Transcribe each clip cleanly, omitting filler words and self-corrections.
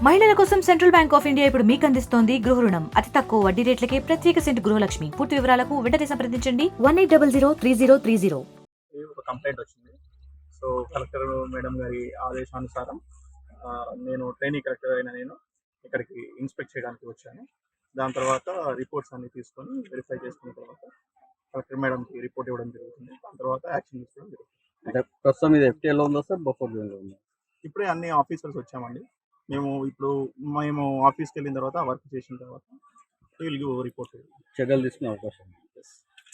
మహిళల కోసం central bank of India ఇప్పుడు మీకు అందిస్తోంది గృహ రుణం అతి తక్కువ వడ్డీ రేట్లకే ప్రత్యేక సెంటు గృహలక్ష్మి. పూర్తి వివరాలకు వెంటనే సంప్రదించండి 18003030. ఒక కంప్లైంట్ వచ్చింది. సో కలెక్టర్ మేడం గారి ఆదేశానుసారం నేను ట్రైనింగ్ కలెక్టర్ అయిన నేను ఇక్కడికి ఇన్స్పెక్ట్ చేయడానికి వచ్చాను. దాని తర్వాత రిపోర్ట్స్ అన్ని తీసుకొని వెరిఫై చేసుకున్న తర్వాత కలెక్టర్ మేడంకి రిపోర్ట్ ఇవ్వడం జరుగుతుంది. దాని తర్వాత యాక్షన్ తీసుకోవడం జరుగుతుంది. అంటే ప్రస్తుతం ఇది ఎఫ్టీఎల్లో ఉందా సార్, బఫర్ జోన్లో ఉందా? ఇప్పుడే అన్ని ఆఫీసర్స్ వచ్చామండి. మేము ఆఫీస్కి వెళ్ళిన తర్వాత వర్క్ చేసిన తర్వాత విల్ గివ్ రిపోర్ట్. చర్యలు తీసుకునే అవకాశం ఉంది.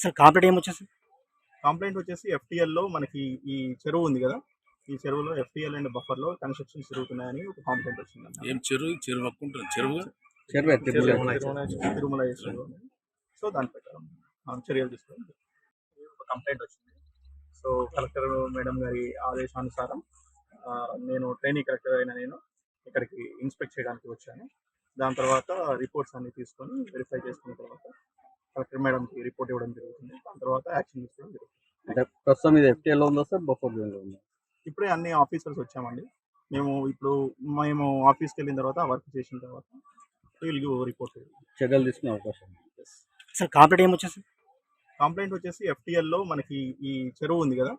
సార్ కంప్లీట్ ఏమొచ్చేసి కంప్లైంట్ వచ్చేసి ఎఫ్టీఎల్లో మనకి ఈ చెరువు ఉంది కదా, ఈ చెరువులో ఎఫ్టీఎల్ అండ్ బఫర్లో కన్స్ట్రక్షన్స్ జరుగుతున్నాయని ఒక కంప్లైంట్ వచ్చింది. ఏం చెరువు పక్కుంటుంది చెరువు తిరుమల చెరువు. సో దాని ప్రకారం చర్యలు తీసుకోవడం. ఒక కంప్లైంట్ వచ్చింది. సో కలెక్టర్ మేడం గారి ఆదేశానుసారం నేను ట్రైనింగ్ కలెక్టర్ అయిన నేను ఇక్కడికి ఇన్స్పెక్ట్ చేయడానికి వచ్చాను. దాని తర్వాత రిపోర్ట్స్ అన్ని తీసుకొని వెరిఫై చేసుకున్న తర్వాత కలెక్టర్ మేడంకి రిపోర్ట్ ఇవ్వడం జరుగుతుంది. దాని తర్వాత యాక్షన్ తీసుకోవడం జరుగుతుంది. అంటే ప్రస్తుతం ఇది ఎఫ్టీఎల్లో ఉందా సార్, బఫర్ జోన్లో ఉందా? ఇప్పుడే అన్ని ఆఫీసర్స్ వచ్చామండి. మేము ఆఫీస్కి వెళ్ళిన తర్వాత వర్క్ చేసిన తర్వాత విల్ గివ్ రిపోర్ట్. చర్యలు తీసుకునే అవకాశం ఉంది. సార్ కంప్లీట్ ఏమొచ్చేసి కంప్లైంట్ వచ్చేసి ఎఫ్టీఎల్లో మనకి ఈ చెరువు ఉంది కదా,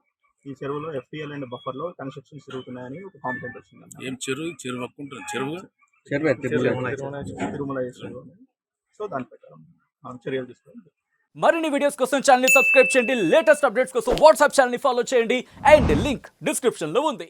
ఈ చెరువులో ఎఫ్టీఎల్ అండ్ బఫర్లో కన్స్ట్రక్షన్స్ జరుగుతున్నాయని ఒక కంప్లైంట్ వచ్చింది. ఏం చెరువు పక్కుంటుంది చెరువు తిరుమల చెరువు. సో దాని ప్రకారం చర్యలు తీసుకోవడం. మరిన్ని వీడియోస్ కోసం ఛానల్ ని సబ్స్క్రైబ్ చేయండి. లేటెస్ట్ అప్డేట్స్ కోసం వాట్సాప్ ఛానల్ ని ఫాలో చేయండి. అండ్ లింక్ డిస్క్రిప్షన్ లో ఉంది.